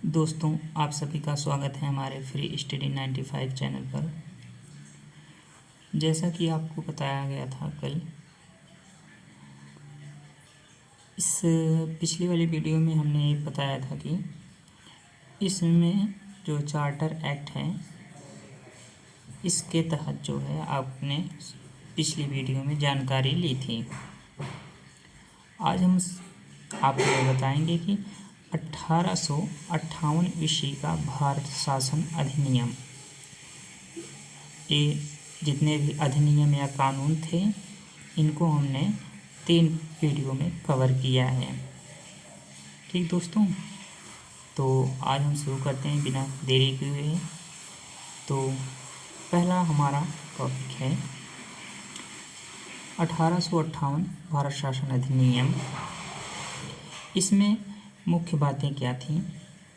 दोस्तों, आप सभी का स्वागत है हमारे फ्री स्टडी 95 चैनल पर। जैसा कि आपको बताया गया था कल, इस पिछली वाली वीडियो में हमने ये बताया था कि इसमें जो चार्टर एक्ट है, इसके तहत जो है आपने पिछली वीडियो में जानकारी ली थी। आज हम आपको ये बताएंगे कि 1858 ईस्वी का भारत शासन अधिनियम, ये जितने भी अधिनियम या कानून थे, इनको हमने 3 वीडियो में कवर किया है। ठीक दोस्तों, तो आज हम शुरू करते हैं बिना देरी किए। तो पहला हमारा टॉपिक है 1858 भारत शासन अधिनियम। इसमें मुख्य बातें क्या थीं,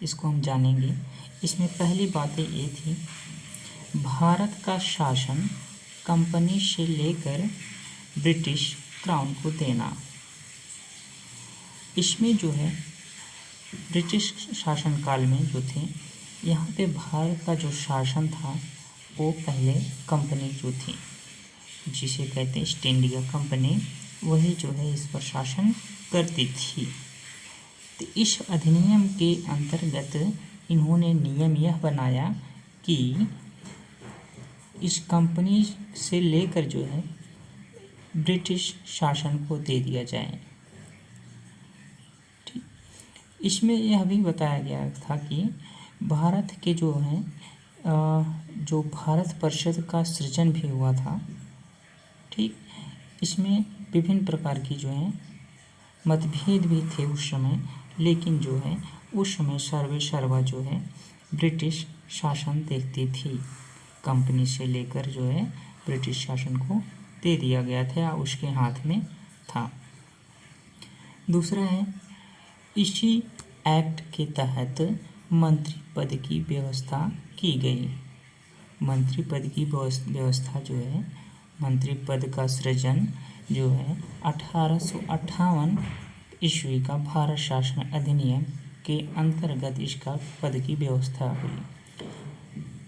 इसको हम जानेंगे। इसमें पहली बातें ये थी, भारत का शासन कंपनी से लेकर ब्रिटिश क्राउन को देना। इसमें जो है ब्रिटिश शासनकाल में जो थे, यहाँ पे भारत का जो शासन था वो पहले कंपनी जो थी, जिसे कहते हैं ईस्ट इंडिया कंपनी, वही जो है इस पर शासन करती थी। तो इस अधिनियम के अंतर्गत इन्होंने नियम यह बनाया कि इस कंपनी से लेकर जो है ब्रिटिश शासन को दे दिया जाए। ठीक, इसमें यह भी बताया गया था कि भारत के जो हैं जो भारत परिषद का सृजन भी हुआ था। ठीक, इसमें विभिन्न प्रकार की जो है मतभेद भी थे उस समय, लेकिन जो है उस समय सर्वे सर्वा जो है ब्रिटिश शासन देखती थी। कंपनी से लेकर जो है ब्रिटिश शासन को दे दिया गया था या उसके हाथ में था। दूसरा है, इसी एक्ट के तहत मंत्री पद की व्यवस्था की गई। मंत्री पद की व्यवस्था जो है, मंत्री पद का सृजन जो है 1858 ईस्वी का भारत शासन अधिनियम के अंतर्गत इसका पद की व्यवस्था हुई,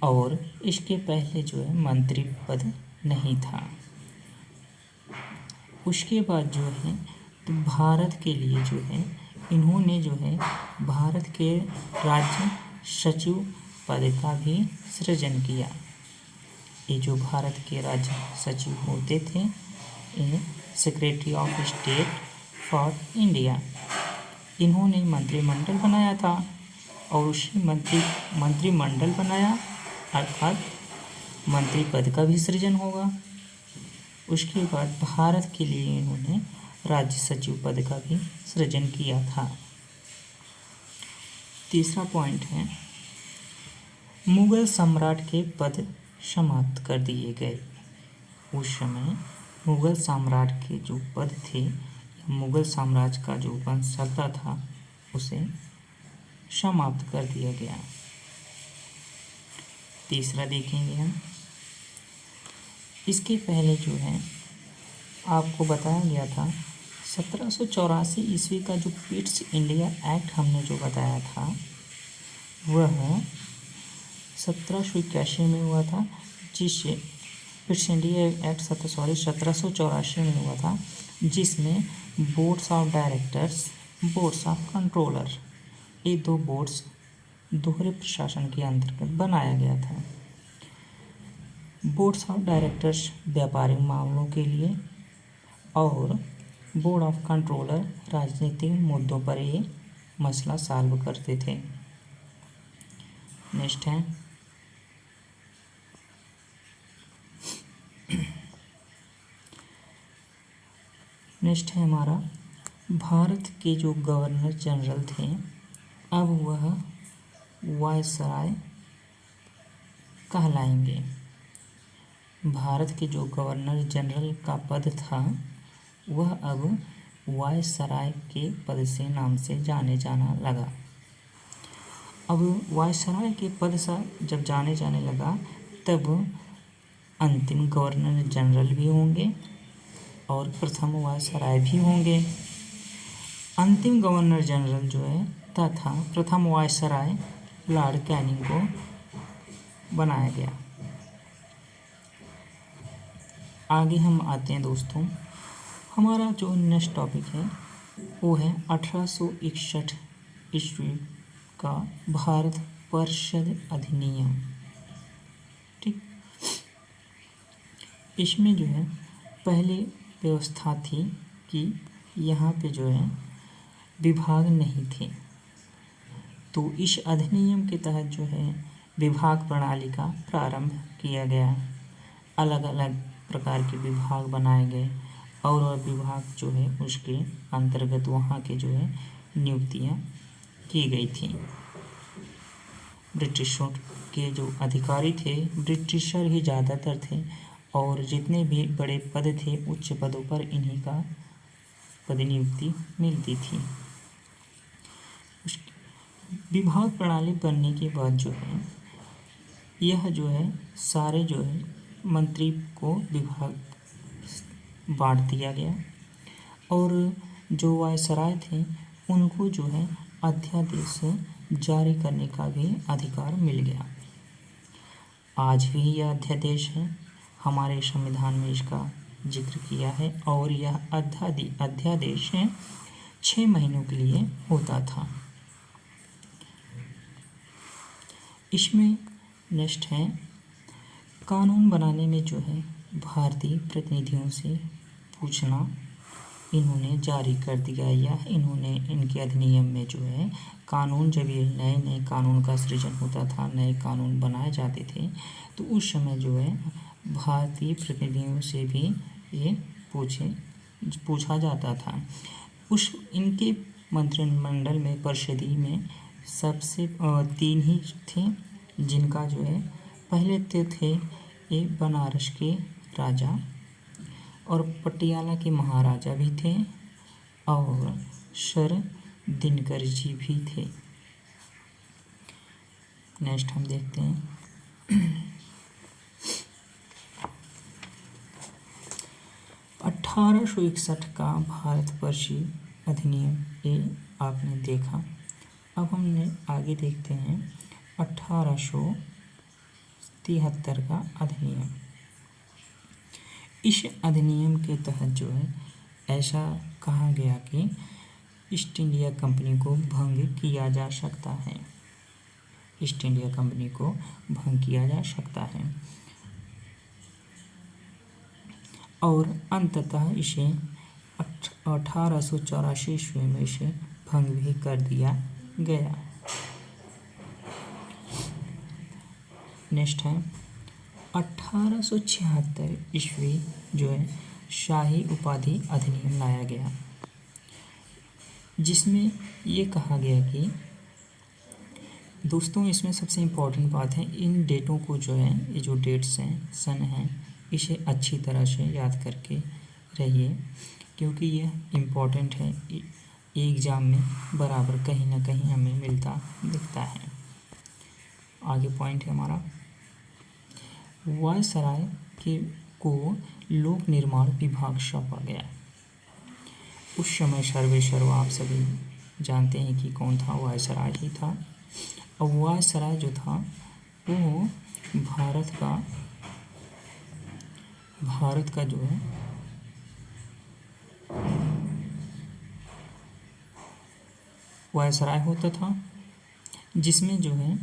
और इसके पहले जो है मंत्री पद नहीं था। उसके बाद जो है तो भारत के लिए जो है इन्होंने जो है भारत के राज्य सचिव पद का भी सृजन किया। ये जो भारत के राज्य सचिव होते थे, ये secretary of state for India, इन्होंने मंत्रिमंडल बनाया था, और उसी मंत्रिमंडल बनाया अर्थात मंत्री पद का भी सृजन होगा। उसके बाद भारत के लिए इन्होंने राज्य सचिव पद का भी सृजन किया था। तीसरा पॉइंट है, मुगल सम्राट के पद समाप्त कर दिए गए। उस समय मुगल सम्राट के जो पद थे, मुगल साम्राज्य का जो वंश चलता था, उसे समाप्त कर दिया गया। तीसरा देखेंगे हम, इसके पहले जो है आपको बताया गया था 1784 ईस्वी का जो पिट्स इंडिया एक्ट हमने जो बताया था, वह 1781 में हुआ था, जिससे पिट्स इंडिया एक्ट 1784 में हुआ था, जिसमें boards of directors, boards of controller, ये 2 बोर्ड्स दोहरे प्रशासन के अंतर्गत बनाया गया था। बोर्ड्स ऑफ डायरेक्टर्स व्यापारिक मामलों के लिए, और बोर्ड ऑफ कंट्रोलर राजनीतिक मुद्दों पर ये मसला सॉल्व करते थे। नेक्स्ट है, हमारा भारत के जो गवर्नर जनरल थे, अब वह वायसराय कहलाएंगे। भारत के जो गवर्नर जनरल का पद था, वह अब वायसराय के पद से नाम से जाने जाना लगा। अब वायसराय के पद से जब जाने जाने लगा, तब अंतिम गवर्नर जनरल भी होंगे और प्रथम वायसराय भी होंगे। अंतिम गवर्नर जनरल जो है तथा प्रथम वायसराय लॉर्ड कैनिंग को बनाया गया। आगे हम आते हैं दोस्तों, हमारा जो नेक्स्ट टॉपिक है वो है 1861 ईस्वी का भारत परिषद अधिनियम। ठीक, इसमें जो है पहले व्यवस्था थी कि यहाँ पे जो है विभाग नहीं थे, तो इस अधिनियम के तहत जो है विभाग प्रणाली का प्रारंभ किया गया। अलग अलग प्रकार के विभाग बनाए गए और विभाग जो है उसके अंतर्गत वहाँ के जो है नियुक्तियाँ की गई थी। ब्रिटिशों के जो अधिकारी थे ब्रिटिशर ही ज़्यादातर थे और जितने भी बड़े पद थे उच्च पदों पर इन्हीं का पद नियुक्ति मिलती थी। विभाग प्रणाली बनने के बाद जो है यह जो है सारे जो है मंत्री को विभाग बांट दिया गया और जो वायसराय थे उनको जो है अध्यादेश जारी करने का भी अधिकार मिल गया। आज भी यह अध्यादेश है, हमारे संविधान में इसका जिक्र किया है और यह अध्यादेश 6 महीनों के लिए होता था। इसमें नेक्स्ट है कानून बनाने में जो है भारतीय प्रतिनिधियों से पूछना इन्होंने जारी कर दिया, या इन्होंने इनके अधिनियम में जो है कानून, जब ये नए नए कानून का सृजन होता था, नए कानून बनाए जाते थे, तो उस समय जो है भारतीय प्रतिनिधियों से भी ये पूछा जाता था। इनके मंत्रिमंडल में, परिषदी में सबसे 3 ही थे, जिनका जो है पहले थे ये बनारस के राजा और पटियाला के महाराजा भी थे और सर दिनकर जी भी थे। नेक्स्ट हम देखते हैं 1861 का भारत परिषद अधिनियम, ये आपने देखा। अब हमने आगे देखते हैं 1873 का अधिनियम। इस अधिनियम के तहत जो है ऐसा कहा गया कि ईस्ट इंडिया कंपनी को भंग किया जा सकता है, ईस्ट इंडिया कंपनी को भंग किया जा सकता है और अंततः इसे 1884 ईस्वी में इसे भंग भी कर दिया गया। नेक्स्ट है 1876 ईस्वी जो है शाही उपाधि अधिनियम लाया गया, जिसमें ये कहा गया कि दोस्तों इसमें सबसे इम्पोर्टेंट बात है, इन डेटों को जो है, ये जो डेट्स हैं, सन हैं, इसे अच्छी तरह से याद करके रहिए क्योंकि यह इम्पोर्टेंट है। एग्ज़ाम में बराबर कहीं ना कहीं हमें मिलता दिखता है। आगे पॉइंट है हमारा, वायसराय को लोक निर्माण विभाग सौंपा गया। उस समय सर्वेसर्वा आप सभी जानते हैं कि कौन था, वायसराय ही था। और वायसराय जो था वो भारत का जो है वायसराय होता था, जिसमें जो है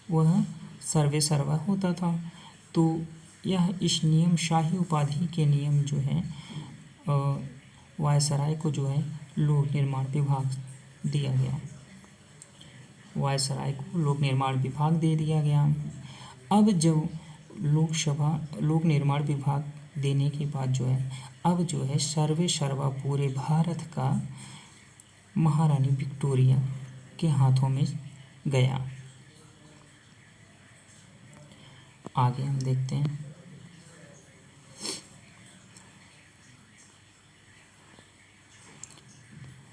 वह सर्वेसर्वा होता था। तो यह इस नियम, शाही उपाधि के नियम जो है वायसराय को जो है लोक निर्माण विभाग दिया गया, वायसराय को लोक निर्माण विभाग दे दिया गया। अब जब लोक निर्माण विभाग देने के बाद जो है अब जो है सर्वेसर्वा पूरे भारत का महारानी विक्टोरिया के हाथों में गया। आगे हम देखते हैं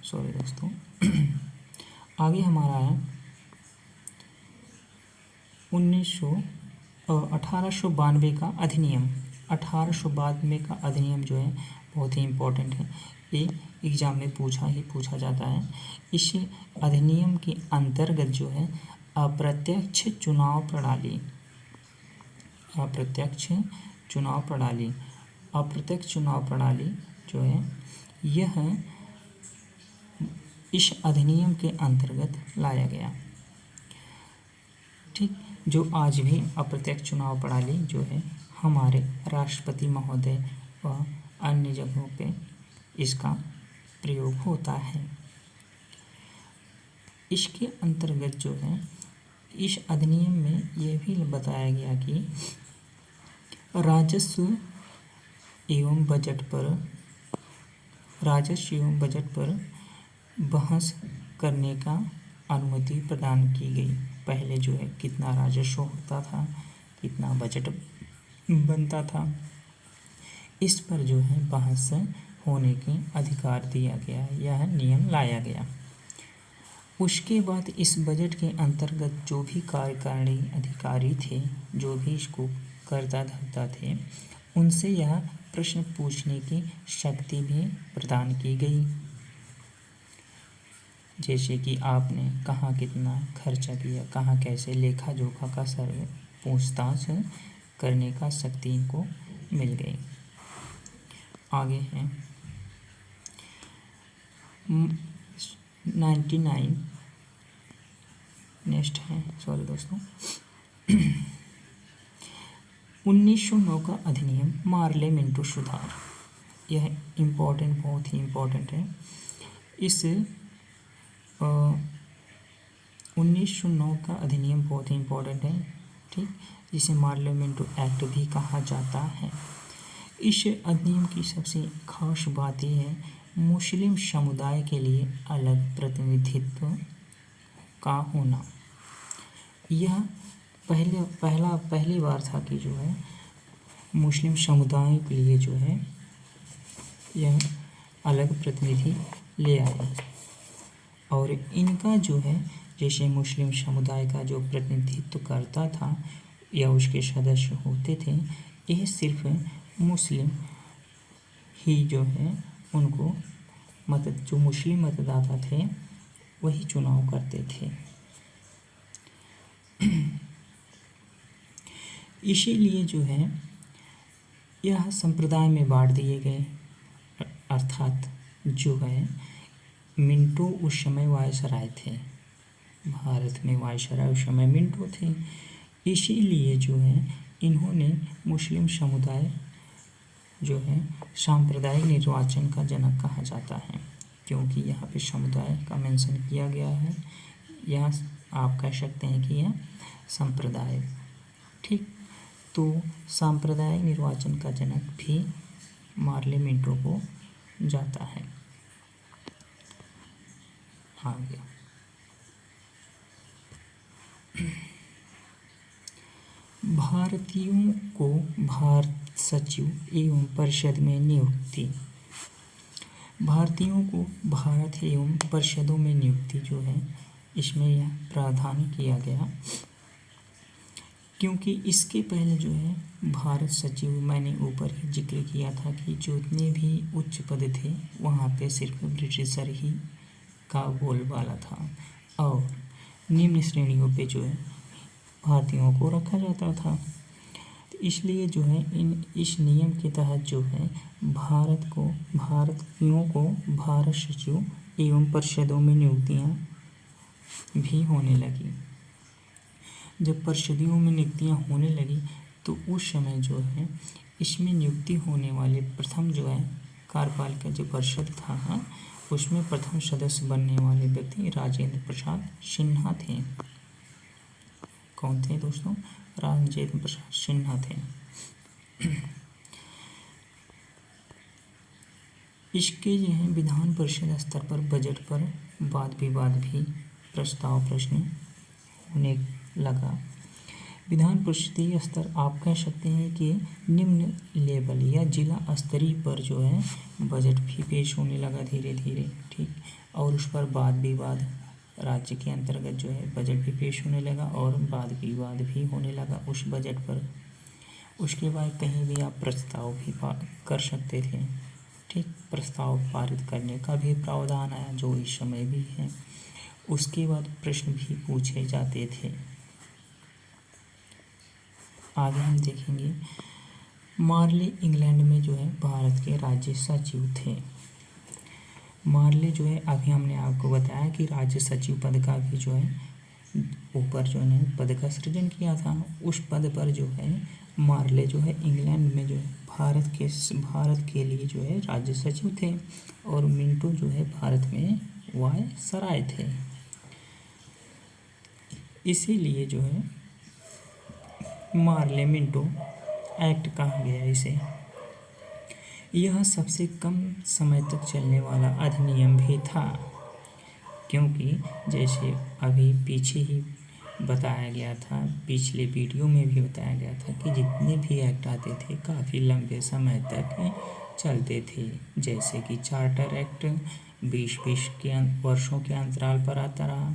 सॉरी दोस्तों आगे हमारा है 1892 का अधिनियम। 1892 का अधिनियम जो है बहुत ही इम्पोर्टेंट है, ये एग्ज़ाम में पूछा जाता है। इस अधिनियम के अंतर्गत जो है अप्रत्यक्ष चुनाव प्रणाली जो है यह इस अधिनियम के अंतर्गत लाया गया। ठीक, जो आज भी अप्रत्यक्ष चुनाव प्रणाली जो है हमारे राष्ट्रपति महोदय व अन्य जगहों पे इसका प्रयोग होता है। इसके अंतर्गत जो है इस अधिनियम में यह भी बताया गया कि राजस्व एवं बजट पर बहस करने का अनुमति प्रदान की गई। पहले जो है कितना राजस्व होता था, कितना बजट बनता था, इस पर जो है बहस होने के अधिकार दिया गया, यह नियम लाया गया। उसके बाद इस बजट के अंतर्गत जो भी कार्यकारिणी अधिकारी थे, जो भी इसको करता धरता थे, उनसे यह प्रश्न पूछने की शक्ति भी प्रदान की गई। जैसे कि आपने कहाँ कितना खर्चा किया, कहाँ कैसे, लेखा जोखा का सर्वे पूछताछ करने का शक्ति इनको मिल गई। आगे है 99 नेक्स्ट है, सॉरी दोस्तों 1909 का अधिनियम मार्ले मिंटो सुधार, यह इम्पोर्टेंट, बहुत ही इम्पोर्टेंट है। इस 1909 का अधिनियम बहुत ही इम्पोर्टेंट है, ठीक, जिसे मार्ले मिंटो एक्ट भी कहा जाता है। इस अधिनियम की सबसे खास बात यह है मुस्लिम समुदाय के लिए अलग प्रतिनिधित्व का होना। यह पहली बार था कि जो है मुस्लिम समुदाय के लिए जो है यह अलग प्रतिनिधि ले आए। और इनका जो है जैसे मुस्लिम समुदाय का जो प्रतिनिधित्व करता था या उसके सदस्य होते थे, यह सिर्फ मुस्लिम ही जो है उनको जो मुस्लिम मतदाता थे वही चुनाव करते थे। इसीलिए जो है यह संप्रदाय में बांट दिए गए, अर्थात जो है मिंटो उस समय वायसराय थे, भारत में वायसराय उस समय मिंटो थे। इसीलिए जो है इन्होंने मुस्लिम समुदाय जो है सांप्रदायिक निर्वाचन का जनक कहा जाता है, क्योंकि यहाँ पे समुदाय का मेंशन किया गया है। यह आप कह सकते हैं कि यह संप्रदाय, ठीक, तो सांप्रदायिक निर्वाचन का जनक भी मार्ले मिंटो को जाता है। आगे भारतीयों को भारत सचिव एवं परिषद में नियुक्ति। भारतीयों को भारत एवं परिषदों में नियुक्ति जो है इसमें यह प्रावधान किया गया, क्योंकि इसके पहले जो है भारत सचिव मैंने ऊपर ही जिक्र किया था कि जितने भी उच्च पद थे वहाँ पे सिर्फ ब्रिटिशर ही का बोलबाला था और निम्न श्रेणियों पे जो है भारतीयों को रखा जाता था। तो इसलिए जो है इस नियम के तहत जो है भारतीयों को भारत सचिव एवं परिषदों में नियुक्तियाँ भी होने लगी। जब परिषदों में नियुक्तियाँ होने लगी तो उस समय जो है इसमें नियुक्ति होने वाले प्रथम जो है कार्यपालिका जो परिषद था उसमें प्रथम सदस्य बनने वाले व्यक्ति राजेंद्र प्रसाद सिन्हा थे। कौन थे दोस्तों? राजेंद्र प्रसाद सिन्हा थे। इसके जो है विधान परिषद स्तर पर बजट पर वाद विवाद भी प्रश्न होने लगा। विधान परिषदीय स्तर आप कह सकते हैं कि निम्न लेवल या जिला स्तरीय पर जो है बजट भी पेश होने लगा धीरे धीरे, ठीक, और उस पर वाद विवाद राज्य के अंतर्गत जो है बजट भी पेश होने लगा और वाद विवाद भी होने लगा उस बजट पर। उसके बाद कहीं भी आप प्रस्ताव भी कर सकते थे। ठीक, प्रस्ताव पारित करने का भी प्रावधान आया जो इस समय भी है। उसके बाद प्रश्न भी पूछे जाते थे। आगे हम देखेंगे मार्ले इंग्लैंड में जो है भारत के राज्य सचिव थे। मार्ले जो है अभी हमने आपको बताया कि राज्य सचिव पद का भी जो है ऊपर जो है पद का सृजन किया था। उस पद पर जो है मार्ले जो है इंग्लैंड में जो है भारत के लिए जो है राज्य सचिव थे और मिंटो जो है भारत में वायसराय थे। इसीलिए जो है मार्ले मिंटो एक्ट कहा गया इसे। यह सबसे कम समय तक चलने वाला अधिनियम भी था, क्योंकि जैसे अभी पीछे ही बताया गया था, पिछले वीडियो में भी बताया गया था कि जितने भी एक्ट आते थे काफ़ी लंबे समय तक चलते थे। जैसे कि चार्टर एक्ट 20-20 के वर्षों के अंतराल पर आता रहा।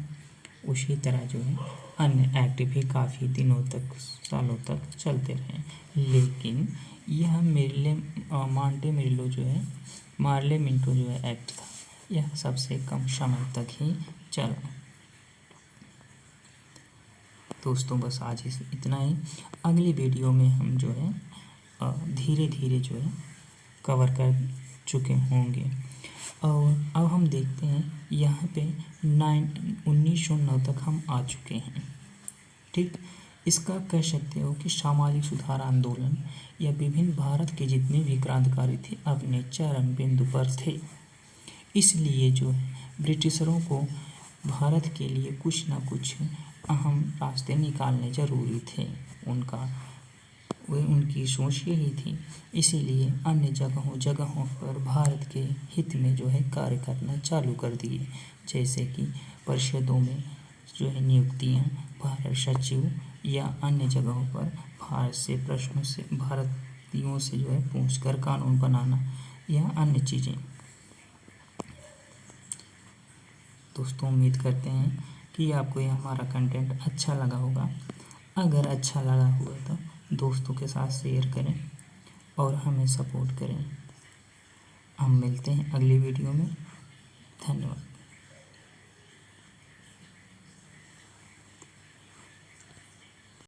उसी तरह जो है अन्य एक्ट भी काफ़ी दिनों तक, सालों तक चलते रहे। लेकिन यह मार्ले मिंटो जो है एक्ट था, यह सबसे कम समय तक ही चला। दोस्तों बस आज इतना ही। अगली वीडियो में हम जो है धीरे धीरे जो है कवर कर चुके होंगे। और अब हम देखते हैं यहाँ पे 1909 तक हम आ चुके हैं। ठीक, इसका कह सकते हो कि सामाजिक सुधार आंदोलन या विभिन्न भारत के जितने भी क्रांतिकारी थे अपने चरम बिंदु पर थे। इसलिए जो है ब्रिटिशरों को भारत के लिए कुछ ना कुछ अहम रास्ते निकालने जरूरी थे। उनकी सोच यही थी। इसीलिए अन्य जगहों पर भारत के हित में जो है कार्य करना चालू कर दिए। जैसे कि परिषदों में जो है नियुक्तियाँ, भारत सचिव या अन्य जगहों पर भारतीयों से जो है पूछकर कानून बनाना या अन्य चीज़ें। दोस्तों उम्मीद करते हैं कि आपको यह हमारा कंटेंट अच्छा लगा होगा। अगर अच्छा लगा हुआ तो दोस्तों के साथ शेयर करें और हमें सपोर्ट करें। हम मिलते हैं अगली वीडियो में। धन्यवाद।